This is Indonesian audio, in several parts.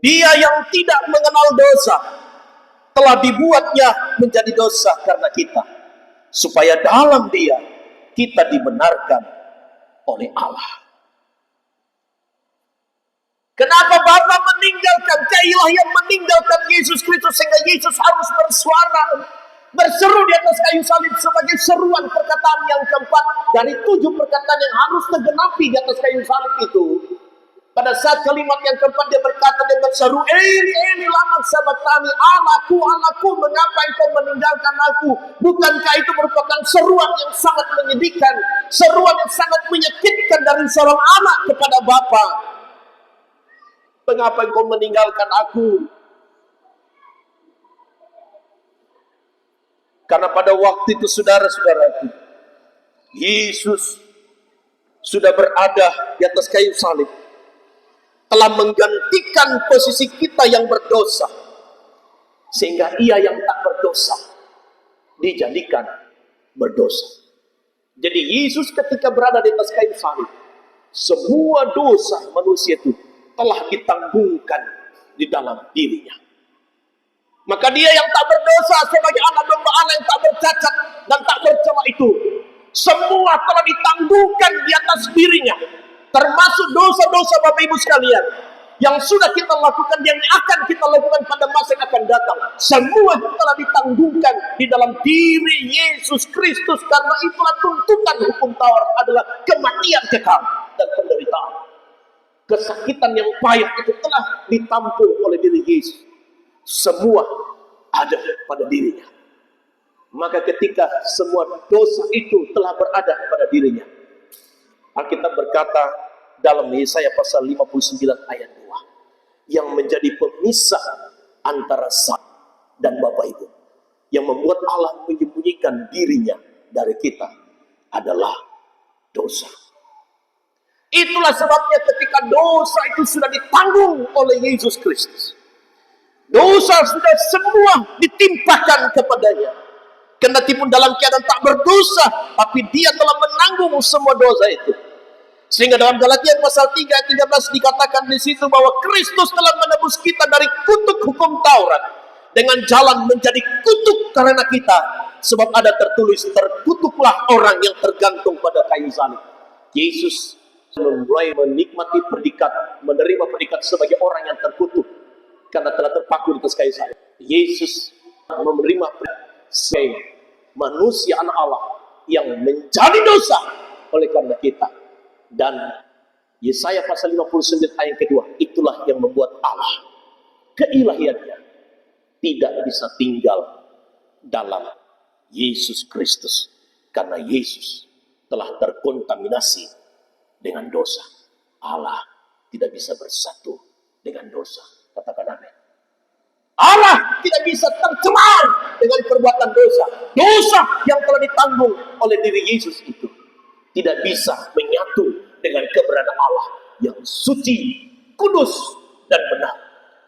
Dia yang tidak mengenal dosa telah dibuatnya menjadi dosa karena kita, supaya dalam Dia kita dibenarkan oleh Allah. Kenapa Bapa meninggalkan, keilahian meninggalkan Yesus Kristus sehingga Yesus harus bersuara, berseru di atas kayu salib sebagai seruan perkataan yang keempat dari 7 perkataan yang harus tergenapi di atas kayu salib itu. Pada saat kalimat yang keempat dia berkata, dia berseru, Eli, Eli, lama sabachthani, Allahku, Allahku, mengapa engkau meninggalkan aku? Bukankah itu merupakan seruan yang sangat menyedihkan, seruan yang sangat menyakitkan dari seorang anak kepada Bapa? Mengapa engkau meninggalkan aku? Karena pada waktu itu saudara-saudaraku, Yesus sudah berada di atas kayu salib, telah menggantikan posisi kita yang berdosa, sehingga Ia yang tak berdosa dijadikan berdosa. Jadi Yesus ketika berada di atas kayu salib, semua dosa manusia itu telah ditanggungkan di dalam dirinya. Maka Dia yang tak berdosa sebagai anak domba Allah yang tak bercacat dan tak bercela itu, semua telah ditanggungkan di atas dirinya, termasuk dosa-dosa Bapak Ibu sekalian yang sudah kita lakukan, yang akan kita lakukan pada masa yang akan datang. Semua telah ditanggungkan di dalam diri Yesus Kristus, karena itulah tuntutan hukum Taurat adalah kematian kekal dan penderitaan. Kesakitan yang payah itu telah ditampung oleh diri Yesus. Semua ada pada dirinya. Maka ketika semua dosa itu telah berada pada dirinya, Alkitab berkata dalam Yesaya pasal 59 ayat 2, yang menjadi pemisah antara saya dan Bapak Ibu, yang membuat Allah menyembunyikan dirinya dari kita, adalah dosa. Itulah sebabnya ketika dosa itu sudah ditanggung oleh Yesus Kristus, dosa sudah semua ditimpakan kepadanya. Kendatipun dalam keadaan tak berdosa, tapi Dia telah menanggung semua dosa itu. Sehingga dalam Galatia pasal 3 ayat 13 dikatakan di situ bahwa Kristus telah menebus kita dari kutuk hukum Taurat dengan jalan menjadi kutuk karena kita. Sebab ada tertulis, terkutuklah orang yang tergantung pada kayu salib. Yesus mulai menikmati predikat, menerima predikat sebagai orang yang terkutuk karena telah terpaku di atas kayu salib. Yesus menerima sebagai manusia anak Allah yang menjadi dosa oleh karena kita. Dan Yesaya pasal 59 ayat kedua, itulah yang membuat Allah keilahiannya tidak bisa tinggal dalam Yesus Kristus, karena Yesus telah terkontaminasi dengan dosa. Allah tidak bisa bersatu dengan dosa. Katakan amin. Allah tidak bisa tercemar dengan perbuatan dosa. Dosa yang telah ditanggung oleh diri Yesus itu tidak bisa menyatu dengan keberadaan Allah yang suci, kudus, dan benar.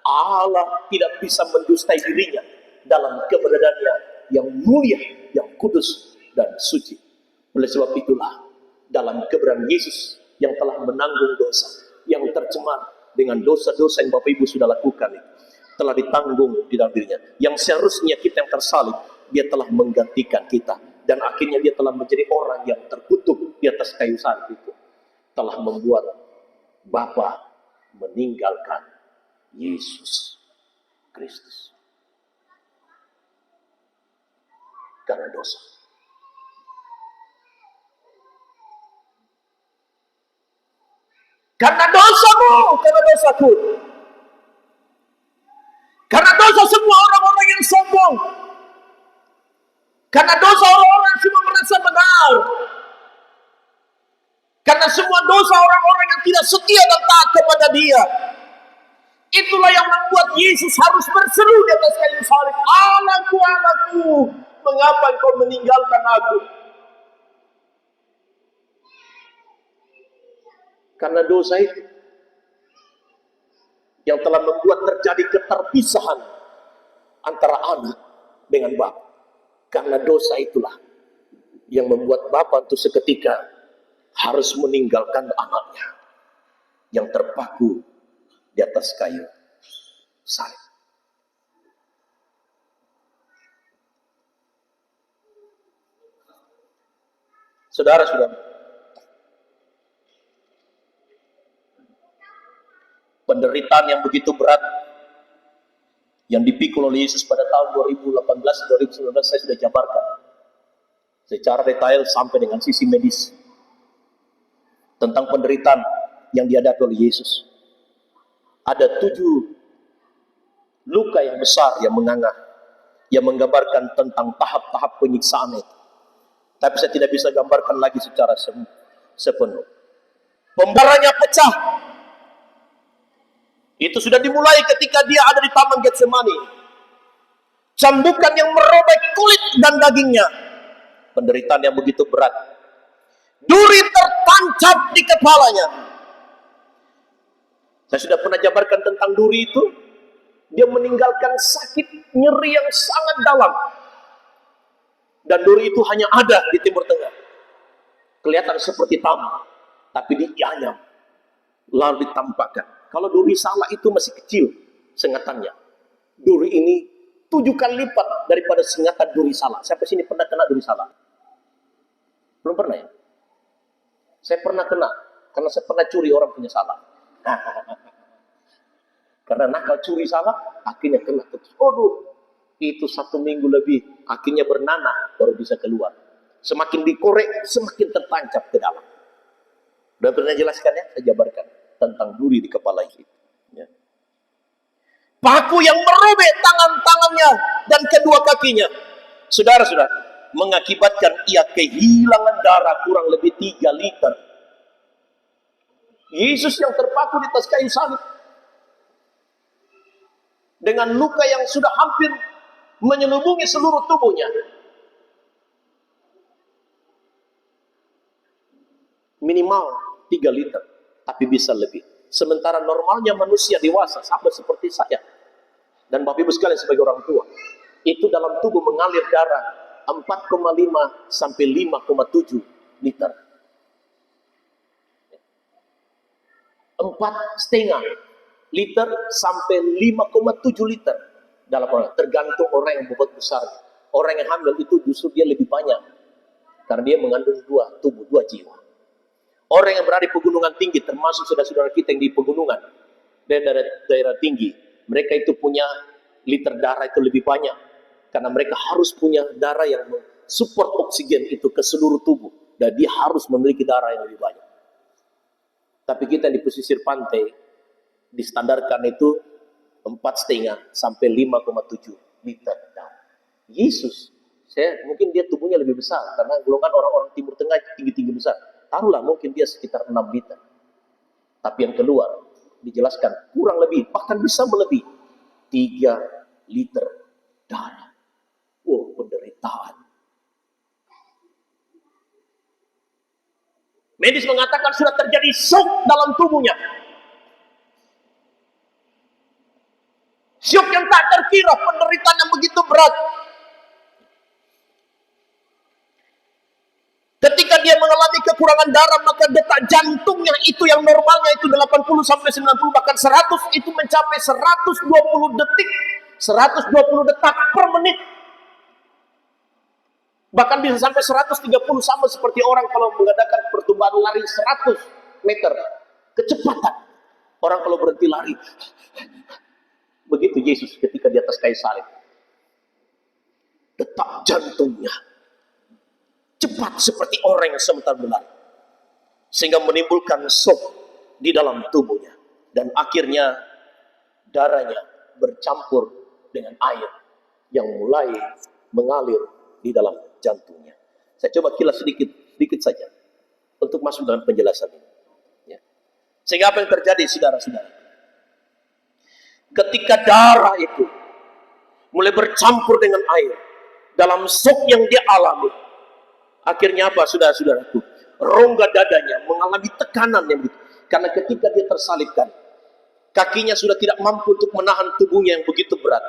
Allah tidak bisa mendustai dirinya dalam keberadaannya yang mulia, yang kudus, dan suci. Oleh sebab itulah, dalam keberadaan Yesus yang telah menanggung dosa, yang tercemar dengan dosa-dosa yang Bapak Ibu sudah lakukan, telah ditanggung di dalam dirinya. Yang seharusnya kita yang tersalib, Dia telah menggantikan kita. Dan akhirnya Dia telah menjadi orang yang terkutuk di atas kayu salib itu. Telah membuat Bapa meninggalkan Yesus Kristus karena dosa. Karena dosamu, karena dosaku. Karena dosa semua orang-orang yang sombong. Karena dosa orang-orang yang cuma merasa benar. Karena semua dosa orang-orang yang tidak setia dan taat kepada Dia. Itulah yang membuat Yesus harus berseru di atas kayu salib. Anakku, anakku, mengapa engkau meninggalkan aku? Karena dosa itu yang telah membuat terjadi keterpisahan antara anak dengan bapa. Karena dosa itulah yang membuat bapa untuk seketika harus meninggalkan anaknya yang terpaku di atas kayu salib. Saudara-saudara, penderitaan yang begitu berat yang dipikul oleh Yesus pada tahun 2018-2019 saya sudah jabarkan secara detail sampai dengan sisi medis tentang penderitaan yang dihadapi oleh Yesus. Ada 7 luka yang besar yang menganga, yang menggambarkan tentang tahap-tahap penyiksaan itu. Tapi saya tidak bisa gambarkan lagi secara sepenuh. Pembaranya pecah. Itu sudah dimulai ketika dia ada di Taman Getsemani. Cambukan yang merobek kulit dan dagingnya. Penderitaan yang begitu berat. Duri tertancap di kepalanya. Saya sudah pernah jabarkan tentang duri itu. Dia meninggalkan sakit nyeri yang sangat dalam. Dan duri itu hanya ada di Timur Tengah. Kelihatan seperti tamu, tapi dianyam, lalu ditampakkan. Kalau duri salah itu masih kecil sengatannya. Duri ini 7 kali lipat daripada sengatan duri salah. Siapa sini pernah kena duri salah? Belum pernah ya? Saya pernah kena, karena saya pernah curi orang punya salah. Karena nakal curi salah, akhirnya kena. Aduh, itu 1 minggu lebih, akhirnya bernanah, baru bisa keluar. Semakin dikorek, semakin tertancap ke dalam. Udah pernah jelaskan ya? Saya jabarkan tentang duri di kepala itu. Ya. Paku yang merobek tangan-tangannya dan kedua kakinya. Saudara-saudara, mengakibatkan ia kehilangan darah kurang lebih 3 liter. Yesus yang terpaku di atas kayu salib dengan luka yang sudah hampir menyelubungi seluruh tubuhnya. Minimal 3 liter, tapi bisa lebih. Sementara normalnya manusia dewasa, sama seperti saya dan Bapak Ibu sekalian sebagai orang tua, itu dalam tubuh mengalir darah 4,5 sampai 5,7 liter. 4,5 liter sampai 5,7 liter dalam orang, tergantung orang yang bobot besar. Orang yang hamil itu justru dia lebih banyak karena dia mengandung 2 tubuh, 2 jiwa. Orang yang berada di pegunungan tinggi, termasuk saudara-saudara kita yang di pegunungan dan daerah tinggi, mereka itu punya liter darah itu lebih banyak karena mereka harus punya darah yang support oksigen itu ke seluruh tubuh, dan dia harus memiliki darah yang lebih banyak. Tapi kita di pesisir pantai distandarkan itu 4,5 sampai 5,7 liter darah. Yesus, mungkin dia tubuhnya lebih besar karena golongan orang-orang Timur Tengah tinggi-tinggi besar. Taruhlah mungkin dia sekitar 6 liter. Tapi yang keluar dijelaskan kurang lebih, bahkan bisa melebihi 3 liter darah. Wow, penderitaan. Medis mengatakan sudah terjadi shock dalam tubuhnya. Shock yang tak terkira, penderitaan yang begitu berat. Ketika dia mengalami kekurangan darah, maka detak jantungnya itu yang normalnya itu 80 sampai 90, bahkan 100, itu mencapai 120 detik, 120 detak per menit. Bahkan bisa sampai 130, sama seperti orang kalau mengadakan percobaan lari 100 meter. Kecepatan. Orang kalau berhenti lari. Begitu Yesus ketika di atas kayu salib. Detak jantungnya cepat seperti orang yang sebentar berlari, sehingga menimbulkan shock di dalam tubuhnya, dan akhirnya darahnya bercampur dengan air yang mulai mengalir di dalam jantungnya. Saya coba kilas sedikit saja untuk masuk dalam penjelasan ini. Ya. Sehingga apa yang terjadi, saudara-saudara? Ketika darah itu mulai bercampur dengan air dalam shock yang dia alami, akhirnya apa, saudara-saudaraku? Rongga dadanya mengalami tekanan yang begitu. Karena ketika dia tersalibkan, kakinya sudah tidak mampu untuk menahan tubuhnya yang begitu berat.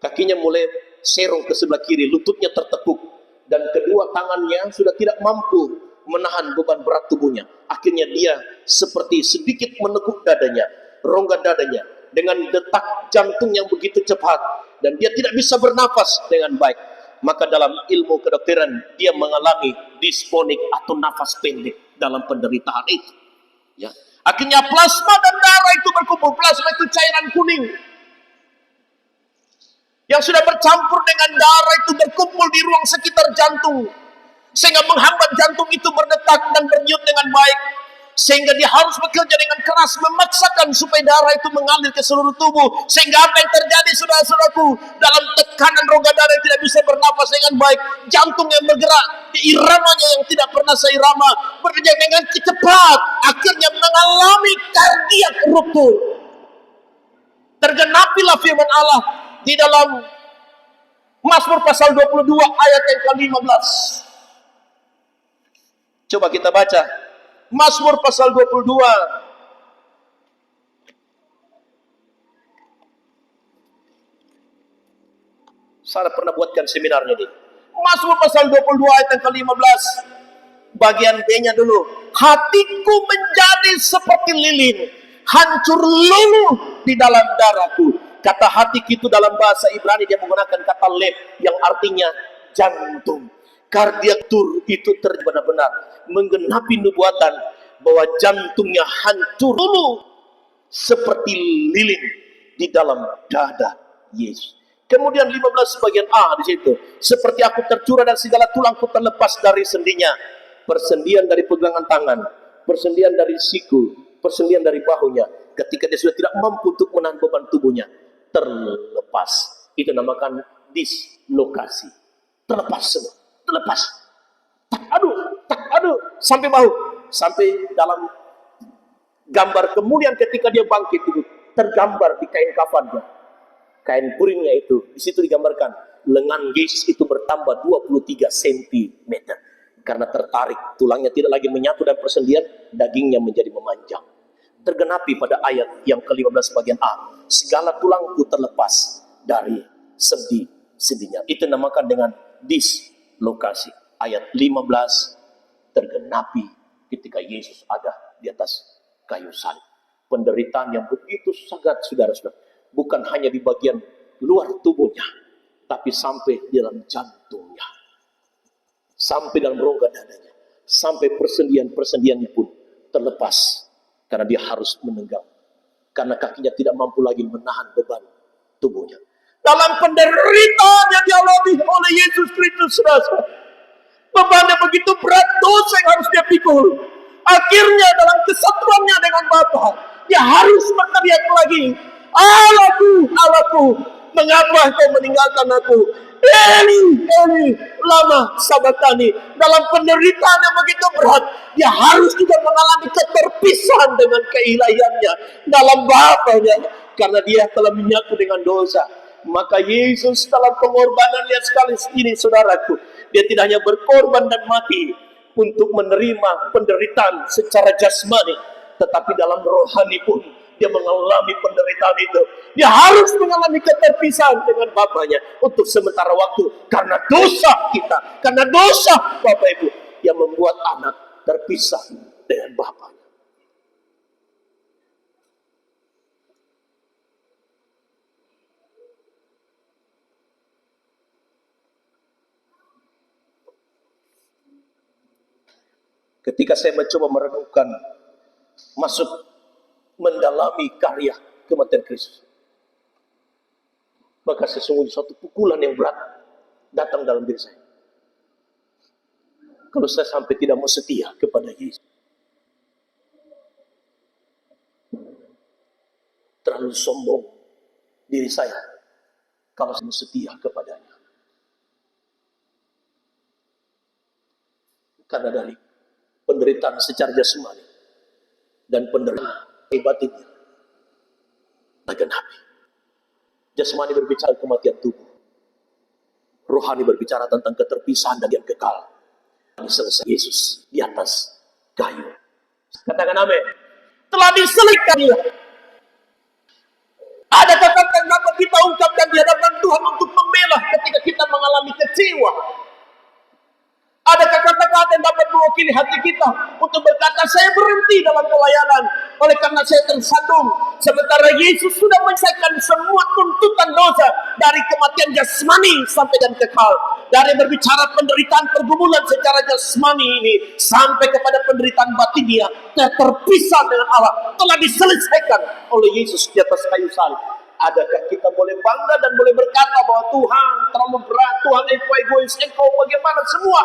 Kakinya mulai serong ke sebelah kiri, lututnya tertekuk, dan kedua tangannya sudah tidak mampu menahan beban berat tubuhnya. Akhirnya dia seperti sedikit menekuk dadanya, rongga dadanya, dengan detak jantung yang begitu cepat, dan dia tidak bisa bernafas dengan baik. Maka dalam ilmu kedokteran dia mengalami disfonik atau nafas pendek dalam penderitaan itu. Ya. Akhirnya plasma dan darah itu berkumpul. Plasma itu cairan kuning yang sudah bercampur dengan darah itu berkumpul di ruang sekitar jantung, sehingga menghambat jantung itu berdetak dan berdenyut dengan baik, sehingga dia harus bekerja dengan keras memaksakan supaya darah itu mengalir ke seluruh tubuh. Sehingga apa yang terjadi, saudara-saudaraku, dalam tekanan rongga darah yang tidak bisa bernafas dengan baik, jantung yang bergerak, iramanya yang tidak pernah seirama berdenyut dengan cepat, akhirnya mengalami kardiak ruptur. Tergenapilah firman Allah di dalam Mazmur pasal 22 ayat yang ke-15. Coba kita baca Mazmur pasal 22. Saya pernah buatkan seminarnya ini. Mazmur pasal 22 ayat yang ke-15. Bagian B-nya dulu. Hatiku menjadi seperti lilin, hancur luluh di dalam darahku. Kata hati itu dalam bahasa Ibrani dia menggunakan kata lev yang artinya jantung. Kardiak tur itu benar-benar menggenapi nubuatan bahwa jantungnya hancur dulu seperti lilin di dalam dada Yesus. Kemudian 15 bagian A di situ. Seperti aku tercurah dan segala tulangku terlepas dari sendinya. Persendian dari pegangan tangan, persendian dari siku, persendian dari bahunya. Ketika dia sudah tidak mampu untuk menahan beban tubuhnya, terlepas. Itu namakan dislokasi. Terlepas semua. Terlepas. Tak aduh, sampai bahu. Sampai dalam gambar kemuliaan ketika dia bangkit itu tergambar di kain kafannya. Kain puringnya itu. Di situ digambarkan lengan Yesus itu bertambah 23 cm. Karena tertarik, tulangnya tidak lagi menyatu dan persendian, dagingnya menjadi memanjang. Tergenapi pada ayat yang ke-15 bagian A. Segala tulangku terlepas dari sendi-sendinya. Itu namakan dengan dislokasi. Ayat 15 tergenapi ketika Yesus ada di atas kayu salib. Penderitaan yang begitu sangat, saudara-saudara. Bukan hanya di bagian luar tubuhnya, tapi sampai di dalam jantungnya. Sampai dalam rongga dadanya. Sampai persendian-persendiannya pun terlepas. Karena dia harus menenggang. Karena kakinya tidak mampu lagi menahan beban tubuhnya. Dalam penderitaan yang dialami oleh Yesus Kristus, saudara, bebannya begitu berat, dosa yang harus dia pikul. Akhirnya dalam kesatuannya dengan Bapa, dia harus berteriak lagi, Allahku, Allahku, mengapa kau meninggalkan aku? Eli, Eli, lama sabatani. Dalam penderitaan yang begitu berat, dia harus juga mengalami keterpisahan dengan keilahiannya dalam Bapanya, karena dia telah menyatu dengan dosa. Maka Yesus dalam pengorbanan lihat sekali ini, saudaraku, dia tidak hanya berkorban dan mati untuk menerima penderitaan secara jasmani, tetapi dalam rohani pun dia mengalami penderitaan itu. Dia harus mengalami keterpisahan dengan Bapanya untuk sementara waktu. Karena dosa kita, karena dosa Bapak Ibu yang membuat anak terpisah dengan Bapanya. Ketika saya mencoba merenungkan, masuk mendalami karya kematian Kristus, maka sesungguhnya suatu pukulan yang berat datang dalam diri saya. Kalau saya sampai tidak mau setia kepada Yesus, terlalu sombong diri saya kalau saya mau setia kepadanya. Karena dari penderitaan secara jasmani dan penderitaan batinnya tergenapi. Jasmani berbicara kematian tubuh, rohani berbicara tentang keterpisahan dan yang kekal. Selesai Yesus di atas kayu. Katakan amin. Telah diselesaikan dia. Ada kata-kata yang dapat kita ungkapkan di hadapan Tuhan untuk membela ketika kita mengalami kecewa. Ada kata-kata kata-kata yang dapat mewakili hati kita untuk berkata, saya berhenti dalam pelayanan oleh karena saya tersandung. Sementara Yesus sudah menyelesaikan semua tuntutan dosa dari kematian jasmani sampai dan kekal. Dari berbicara penderitaan pergumulan secara jasmani ini sampai kepada penderitaan batinia terpisah dengan Allah telah diselesaikan oleh Yesus di atas kayu salib. Adakah kita boleh bangga dan boleh berkata bahwa Tuhan terlalu berat, Tuhan engkau egois, engkau bagaimana semua?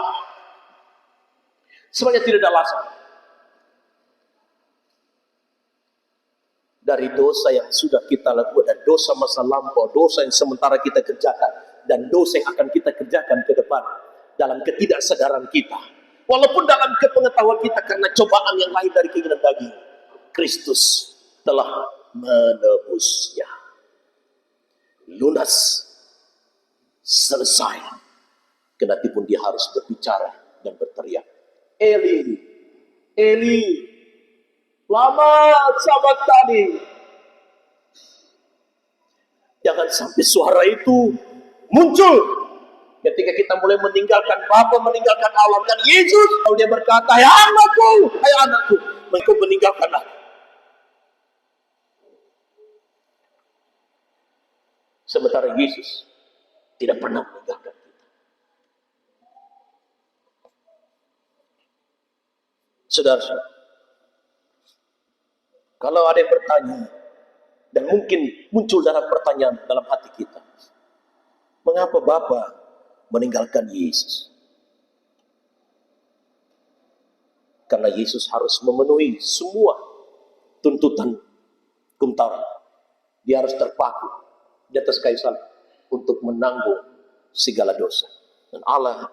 Semuanya tidak ada alasan. Dari dosa yang sudah kita lakukan, dan dosa masa lampau, dosa yang sementara kita kerjakan, dan dosa yang akan kita kerjakan ke depan, dalam ketidaksadaran kita, walaupun dalam kepengetahuan kita karena cobaan yang lahir dari keinginan daging, Kristus telah menebusnya. Lunas, selesai. Kendati pun dia harus berbicara dan berteriak, Eli, Eli, lama sabachthani. Jangan sampai suara itu muncul ketika kita mulai meninggalkan Bapa, meninggalkan Allah. Dan Yesus, kalau dia berkata, hai anakku, engkau meninggalkan aku. Sementara Yesus tidak pernah meninggalkan kita. Saudara, kalau ada yang bertanya, dan mungkin muncul dalam pertanyaan dalam hati kita, mengapa Bapa meninggalkan Yesus? Karena Yesus harus memenuhi semua tuntutan hukum Taurat. Dia harus terpaku di atas kayu salib untuk menanggung segala dosa. Dan Allah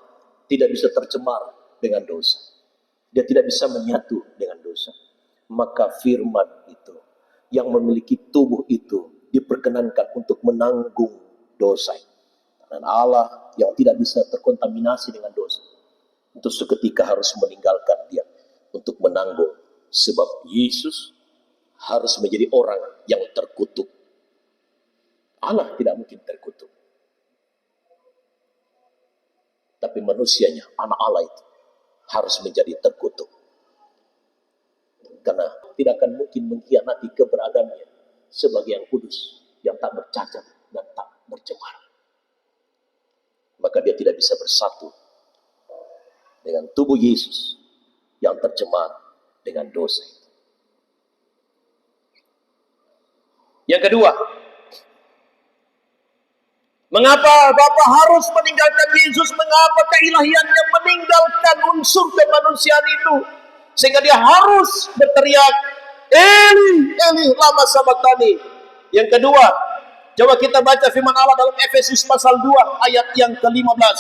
tidak bisa tercemar dengan dosa. Dia tidak bisa menyatu dengan dosa. Maka firman itu yang memiliki tubuh itu diperkenankan untuk menanggung dosa. Dan Allah yang tidak bisa terkontaminasi dengan dosa, untuk seketika harus meninggalkan dia untuk menanggung. Sebab Yesus harus menjadi orang yang terkutuk. Allah tidak mungkin terkutuk. Tapi manusianya, anak Allah itu harus menjadi terkutuk. Karena tidak akan mungkin mengkhianati keberadaannya sebagai yang kudus, yang tak bercacat dan tak bercemar. Maka dia tidak bisa bersatu dengan tubuh Yesus yang tercemar dengan dosa. Yang kedua, mengapa Bapa harus meninggalkan Yesus? Mengapa keilahiannya meninggalkan unsur kemanusiaan itu? Sehingga dia harus berteriak, Eli, Eli, lama sabachthani. Yang kedua, coba kita baca firman Allah dalam Efesus pasal 2 ayat yang ke-15.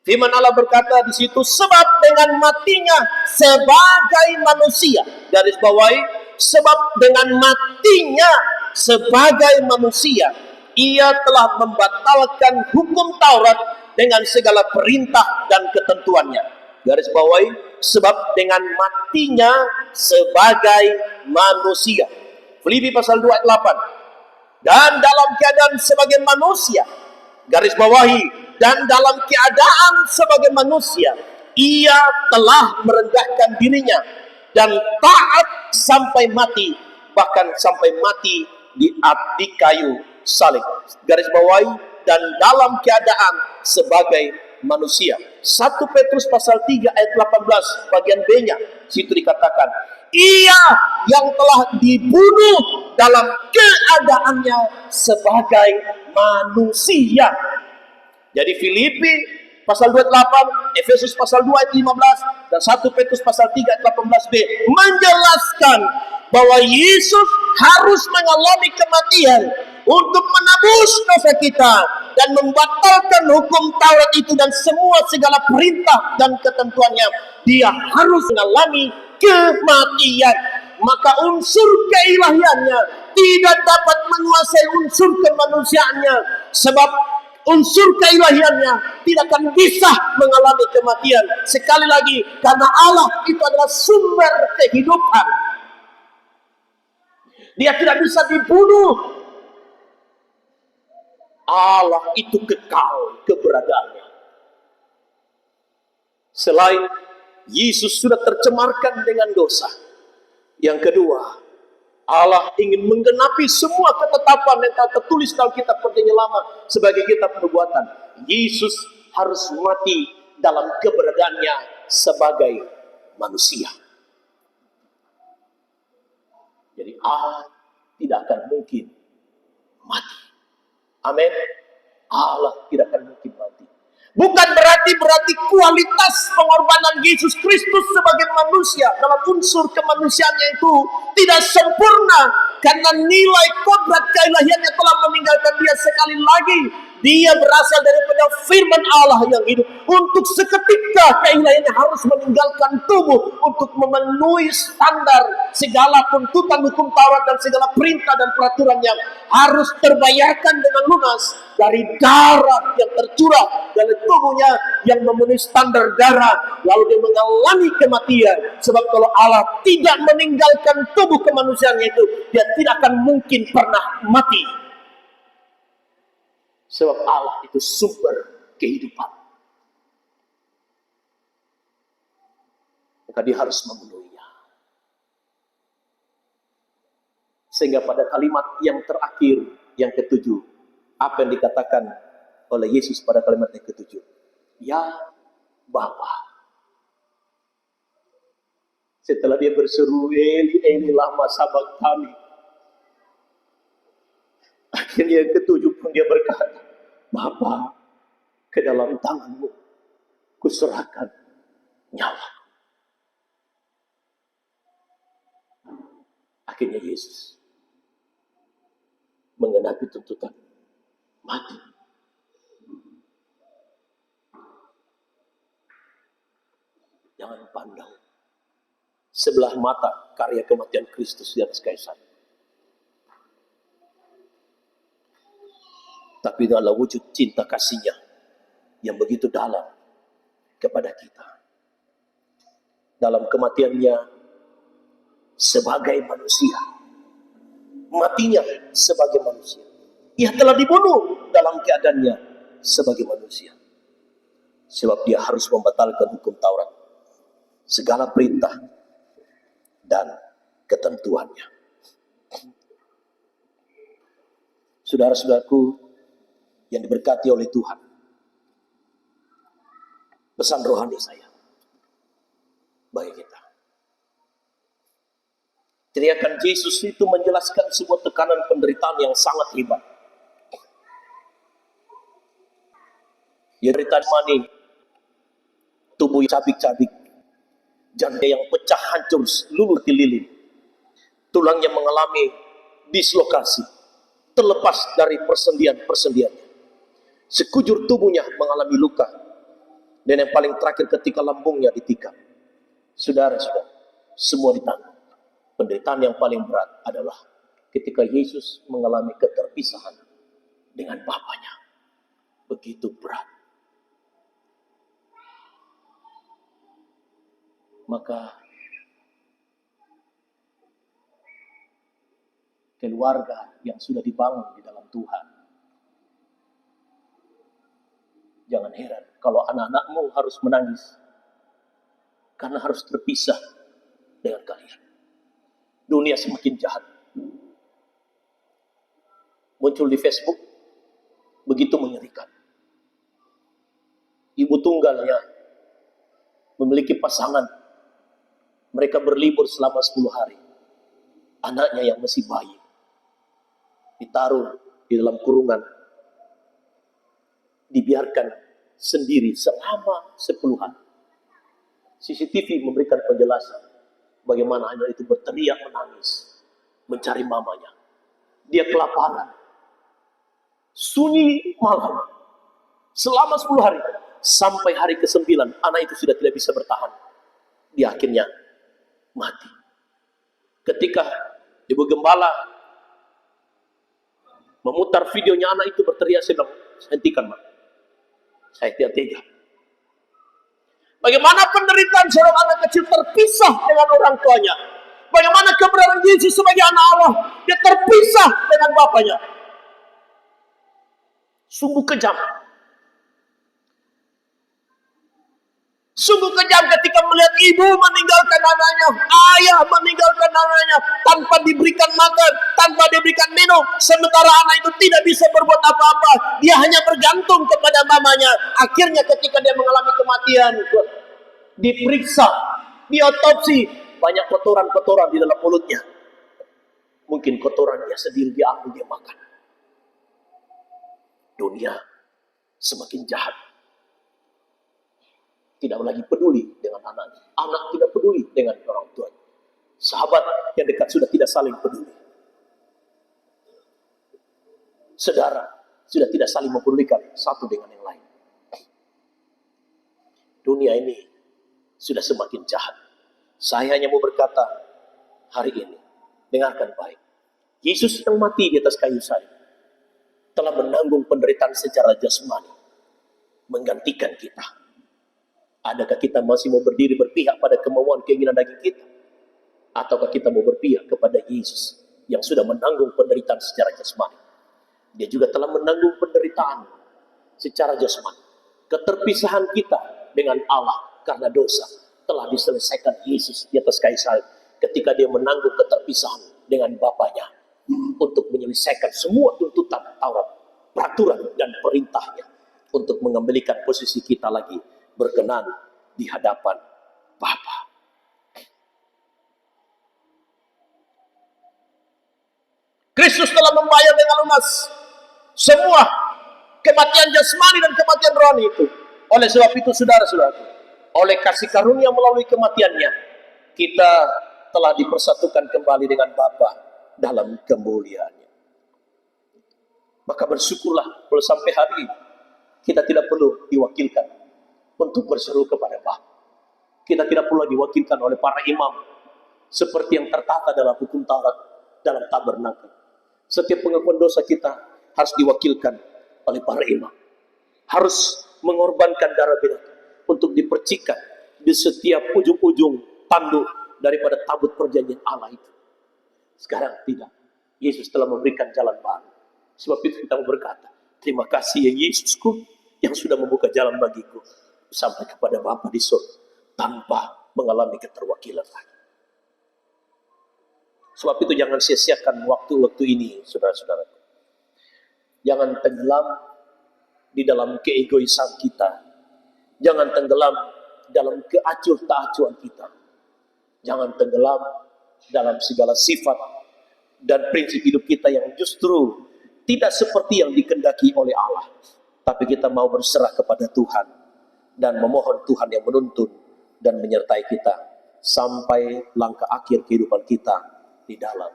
Firman Allah berkata di situ, sebab dengan matinya sebagai manusia, garis bawahi, sebab dengan matinya sebagai manusia, ia telah membatalkan hukum Taurat dengan segala perintah dan ketentuannya. Garis bawahi, sebab dengan matinya sebagai manusia. Filipi pasal 2 ayat 8. Dan dalam keadaan sebagai manusia, garis bawahi, dan dalam keadaan sebagai manusia, ia telah merendahkan dirinya dan taat sampai mati, bahkan sampai mati di kayu salib. Garis bawahi, dan dalam keadaan sebagai manusia. 1 Petrus pasal 3 ayat 18 bagian B-nya, situ dikatakan, ia yang telah dibunuh dalam keadaannya sebagai manusia. Jadi Filipi pasal 28, Efesus pasal 2 ayat 15, dan 1 Petrus pasal 3 ayat 18b menjelaskan bahwa Yesus harus mengalami kematian untuk menebus dosa kita dan membatalkan hukum Taurat itu dan semua segala perintah dan ketentuannya. Dia harus mengalami kematian. Maka unsur keilahiannya tidak dapat menguasai unsur kemanusiaannya, sebab unsur keilahiannya tidak akan bisa mengalami kematian. Sekali lagi, karena Allah itu adalah sumber kehidupan. Dia tidak bisa dibunuh. Allah itu kekal keberadaannya. Selain Yesus sudah tercemarkan dengan dosa. Yang kedua, Allah ingin menggenapi semua ketetapan yang telah tertulis dalam kitab Perjanjian Lama sebagai kitab perbuatan. Yesus harus mati dalam keberadaannya sebagai manusia. Jadi Allah tidak akan mungkin mati. Amin. Allah tidak akan mungkin mati. Bukan berarti kualitas pengorbanan Yesus Kristus sebagai manusia dalam unsur kemanusiaannya itu tidak sempurna, karena nilai kodrat keilahiannya telah meninggalkan dia sekali lagi. Dia berasal daripada firman Allah yang hidup. Untuk seketika keilahiannya harus meninggalkan tubuh untuk memenuhi standar segala tuntutan hukum Taurat dan segala perintah dan peraturan yang harus terbayarkan dengan lunas dari darah yang tercurah dari tubuhnya yang memenuhi standar darah, lalu dia mengalami kematian. Sebab kalau Allah tidak meninggalkan tubuh kemanusiaannya itu, dia tidak akan mungkin pernah mati. Sebab Allah itu sumber kehidupan. Maka dia harus memenuhinya. Sehingga pada kalimat yang terakhir, yang ketujuh, apa yang dikatakan oleh Yesus pada kalimat yang ketujuh? Ya Bapa. Setelah dia berseru, Eli, Eli lama sabachthani. Akhirnya yang ketujuh pun dia berkata, Bapa, ke dalam tanganmu kuserahkan nyawa. Akhirnya Yesus mengenapi tuntutan mati. Jangan pandang sebelah mata karya kematian Kristus di atas kayu salib. Tapi dalam wujud cinta kasihnya yang begitu dalam kepada kita. Dalam kematiannya sebagai manusia. Matinya sebagai manusia. Ia telah dibunuh dalam keadaannya sebagai manusia. Sebab dia harus membatalkan hukum Taurat. Segala perintah dan ketentuannya. Saudara-saudaraku yang diberkati oleh Tuhan, pesan rohani saya bagi kita, teriakan Yesus itu menjelaskan sebuah tekanan penderitaan yang sangat hebat. Ya, penderitaan mani, tubuh yang cabik-cabik, jantung yang pecah hancur seluruh lilin, tulangnya mengalami dislokasi, terlepas dari persendian-persendiannya. Sekujur tubuhnya mengalami luka. Dan yang paling terakhir ketika lambungnya ditikam. Saudara-saudara, semua ditanggung. Penderitaan yang paling berat adalah ketika Yesus mengalami keterpisahan dengan Bapanya. Begitu berat. Maka keluarga yang sudah dibangun di dalam Tuhan, jangan heran kalau anak-anakmu harus menangis karena harus terpisah dengan kalian. Dunia semakin jahat. Muncul di Facebook begitu mengerikan. Ibu tunggalnya memiliki pasangan. Mereka berlibur selama 10 hari. Anaknya yang masih bayi ditaruh di dalam kurungan, dibiarkan sendiri selama 10 hari. CCTV memberikan penjelasan bagaimana anak itu berteriak menangis mencari mamanya. Dia kelaparan, sunyi malam selama 10 hari. Sampai hari ke-9 anak itu sudah tidak bisa bertahan. Dia akhirnya mati. Ketika ibu gembala memutar videonya anak itu berteriak, saya bilang, hentikan, Mak. Saya tidak tega. Bagaimana penderitaan seorang anak kecil terpisah dengan orang tuanya. Bagaimana keberadaan Yesus sebagai anak Allah, dia terpisah dengan Bapanya. Sungguh kejam. Sungguh kejam ketika melihat ibu meninggalkan anaknya, ayah meninggalkan anaknya, tanpa diberikan makan, tanpa diberikan minum. Sementara anak itu tidak bisa berbuat apa-apa. Dia hanya bergantung kepada mamanya. Akhirnya ketika dia mengalami kematian, diperiksa, diotopsi, banyak kotoran-kotoran di dalam mulutnya. Mungkin kotorannya sendiri diambil, dia makan. Dunia semakin jahat. Tidak lagi peduli dengan anaknya. Anak tidak peduli dengan orang tuanya. Sahabat yang dekat sudah tidak saling peduli. Saudara sudah tidak saling mempedulikan satu dengan yang lain. Dunia ini sudah semakin jahat. Saya hanya mau berkata hari ini, dengarkan baik. Yesus yang mati di atas kayu salib telah menanggung penderitaan secara jasmani, menggantikan kita. Adakah kita masih mau berdiri berpihak pada kemauan keinginan daging kita? Ataukah kita mau berpihak kepada Yesus yang sudah menanggung penderitaan secara jasmani? Dia juga telah menanggung penderitaan secara jasmani. Keterpisahan kita dengan Allah karena dosa telah diselesaikan Yesus di atas kayu salib ketika dia menanggung keterpisahan dengan Bapanya untuk menyelesaikan semua tuntutan Taurat, peraturan dan perintahnya untuk mengembalikan posisi kita lagi berkenan di hadapan Bapa. Kristus telah membayar dengan lunas semua kematian jasmani dan kematian rohani itu. Oleh sebab itu saudara-saudara, oleh kasih karunia melalui kematiannya, kita telah dipersatukan kembali dengan Bapa dalam kemuliaannya. Maka bersyukurlah kalau sampai hari ini kita tidak perlu diwakilkan untuk berseru kepada Bapa. Kita tidak perlu diwakilkan oleh para imam seperti yang tertata dalam hukum Taurat dalam tabernakel. Setiap pengakuan dosa kita harus diwakilkan oleh para imam. Harus mengorbankan darah binatang untuk dipercikan di setiap ujung-ujung tanduk daripada tabut perjanjian Allah itu. Sekarang tidak. Yesus telah memberikan jalan baru. Sebab itu kita berkata, terima kasih ya Yesusku yang sudah membuka jalan bagiku sampai kepada Bapa di surga tanpa mengalami keterwakilan lagi. Sebab itu jangan sia-siakan waktu-waktu ini, saudara-saudaraku. Jangan tenggelam di dalam keegoisan kita. Jangan tenggelam dalam keacuh-tak-acuhan kita. Jangan tenggelam dalam segala sifat dan prinsip hidup kita yang justru tidak seperti yang dikehendaki oleh Allah. Tapi kita mau berserah kepada Tuhan dan memohon Tuhan yang menuntun dan menyertai kita sampai langkah akhir kehidupan kita di dalam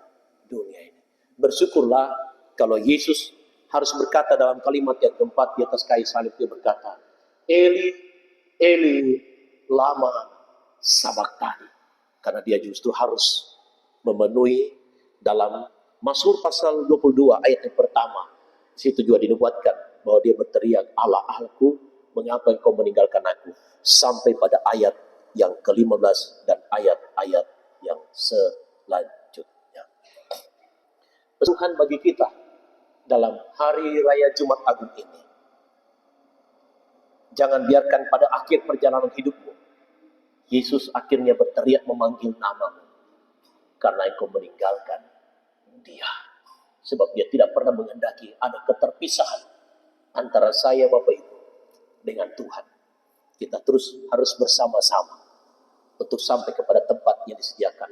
dunia ini. Bersyukurlah kalau Yesus harus berkata dalam kalimat yang keempat di atas kayu salib, dia berkata, Eli, Eli, lama sabachthani. Karena dia justru harus memenuhi dalam Mazmur pasal 22 ayat yang pertama. Di situ juga dinubuatkan bahwa dia berteriak, Allah, Allahku, mengapa engkau meninggalkan aku? Sampai pada ayat yang ke-15 dan ayat-ayat yang selanjutnya. Tuhan bagi kita dalam hari raya Jumat Agung ini, jangan biarkan pada akhir perjalanan hidupmu Yesus akhirnya berteriak memanggil namamu karena engkau meninggalkan dia. Sebab dia tidak pernah menghendaki ada keterpisahan antara saya Bapak Ibu dengan Tuhan. Kita terus harus bersama-sama untuk sampai kepada tempat yang disediakan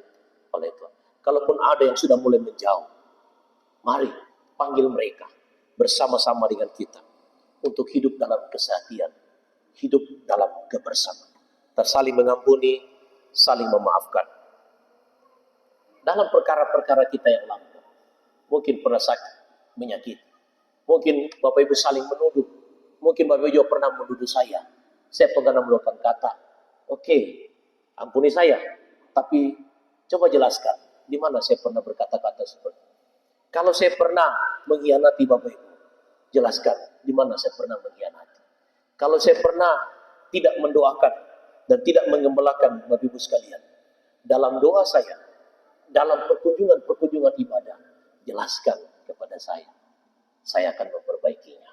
oleh Tuhan. Kalaupun ada yang sudah mulai menjauh, mari panggil mereka bersama-sama dengan kita untuk hidup dalam kesehatian, hidup dalam kebersamaan. Saling mengampuni, saling memaafkan. Dalam perkara-perkara kita yang lampau, mungkin pernah sakit, menyakiti. Mungkin Bapak Ibu saling menuduh. Mungkin Bapak Ibu juga pernah menuduh saya. Saya pernah melakukan kata, oke, ampuni saya. Tapi coba jelaskan, di mana saya pernah berkata-kata seperti itu. Kalau saya pernah mengkhianati Bapak Ibu, jelaskan di mana saya pernah mengkhianati. Kalau saya pernah tidak mendoakan dan tidak mengembalakan Bapak Ibu sekalian, dalam doa saya, dalam perkunjungan ibadah, jelaskan kepada saya akan memperbaikinya.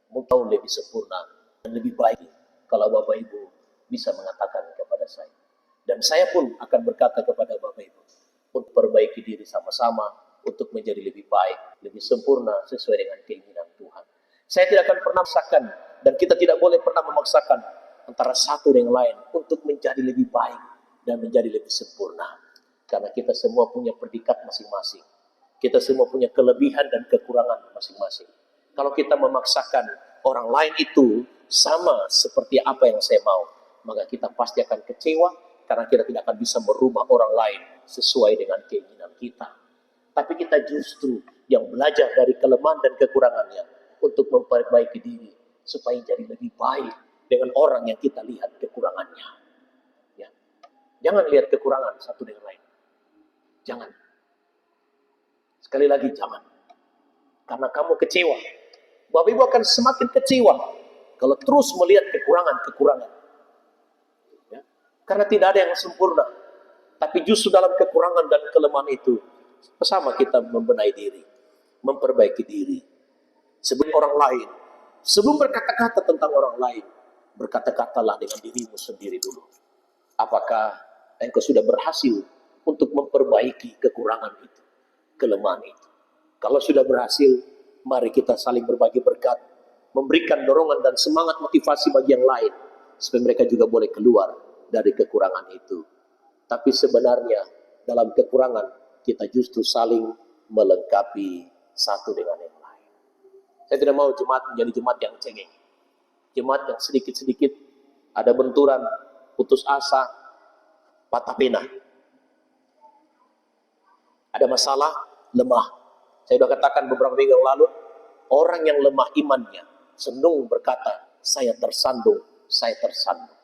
Mungkin lebih sempurna dan lebih baik kalau Bapak Ibu bisa mengatakan kepada saya. Dan saya pun akan berkata kepada Bapak Ibu untuk perbaiki diri sama-sama untuk menjadi lebih baik, lebih sempurna sesuai dengan keinginan Tuhan. Saya tidak akan pernah memaksakan dan kita tidak boleh pernah memaksakan antara satu dengan lain untuk menjadi lebih baik dan menjadi lebih sempurna. Karena kita semua punya predikat masing-masing. Kita semua punya kelebihan dan kekurangan masing-masing. Kalau kita memaksakan orang lain itu sama seperti apa yang saya mau, maka kita pasti akan kecewa karena kita tidak akan bisa merubah orang lain sesuai dengan keinginan kita. Tapi kita justru yang belajar dari kelemahan dan kekurangannya untuk memperbaiki diri supaya jadi lebih baik dengan orang yang kita lihat kekurangannya. Ya. Jangan lihat kekurangan satu dengan lain. Jangan. Sekali lagi jangan. Karena kamu kecewa. Bapak Ibu akan semakin kecewa kalau terus melihat kekurangan-kekurangan. Ya. Karena tidak ada yang sempurna. Tapi justru dalam kekurangan dan kelemahan itu, bersama kita membenahi diri, memperbaiki diri. Sebelum orang lain, sebelum berkata-kata tentang orang lain, berkata-katalah dengan dirimu sendiri dulu. Apakah engkau sudah berhasil untuk memperbaiki kekurangan itu, kelemahan itu? Kalau sudah berhasil, mari kita saling berbagi berkat, memberikan dorongan dan semangat motivasi bagi yang lain, supaya mereka juga boleh keluar dari kekurangan itu. Tapi sebenarnya dalam kekurangan kita justru saling melengkapi satu dengan yang lain. Saya tidak mau jemaat menjadi jemaat yang cengeng, jemaat yang sedikit-sedikit ada benturan, putus asa, patah pena. Ada masalah, lemah. Saya sudah katakan beberapa minggu yang lalu, orang yang lemah imannya cenderung berkata, saya tersandung, saya tersandung.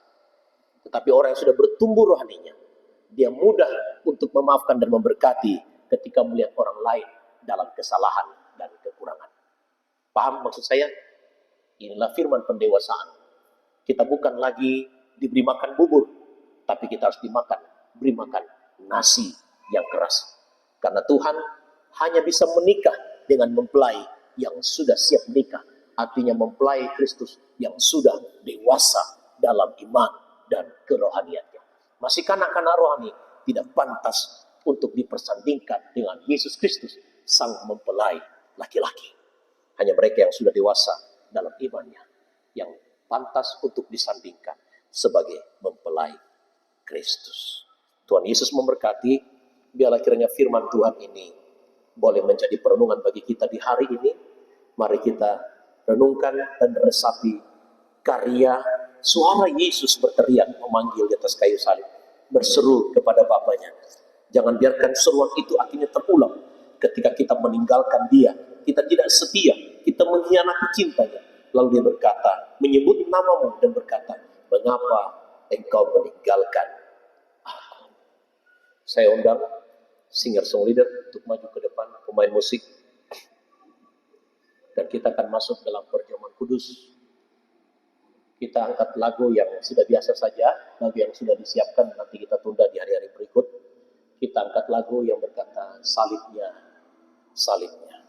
Tetapi orang yang sudah bertumbuh rohaninya, dia mudah untuk memaafkan dan memberkati ketika melihat orang lain dalam kesalahan dan kekurangan. Paham maksud saya? Inilah firman pendewasaan. Kita bukan lagi diberi makan bubur, tapi kita harus beri makan nasi yang keras. Karena Tuhan hanya bisa menikah dengan mempelai yang sudah siap menikah. Artinya mempelai Kristus yang sudah dewasa dalam iman dan kerohaniannya. Masih kanak-kanak rohani tidak pantas untuk dipersandingkan dengan Yesus Kristus, sang mempelai laki-laki. Hanya mereka yang sudah dewasa dalam imannya yang pantas untuk disandingkan sebagai mempelai Kristus. Tuhan Yesus memberkati. Biarlah kiranya firman Tuhan ini boleh menjadi perenungan bagi kita di hari ini. Mari kita renungkan dan resapi karya suara Yesus berteriak memanggil di atas kayu salib, berseru kepada Bapaknya. Jangan biarkan seruan itu akhirnya terulang ketika kita meninggalkan Dia. Kita tidak setia, kita mengkhianati cintanya. Lalu Dia berkata, menyebut namamu dan berkata, mengapa engkau meninggalkan aku? Saya undang singer-songwriter untuk maju ke depan, pemain musik, dan kita akan masuk dalam perjamuan kudus. Kita angkat lagu yang sudah biasa saja, lagu yang sudah disiapkan, nanti kita tunda di hari-hari berikut. Kita angkat lagu yang berkata salibnya, salibnya.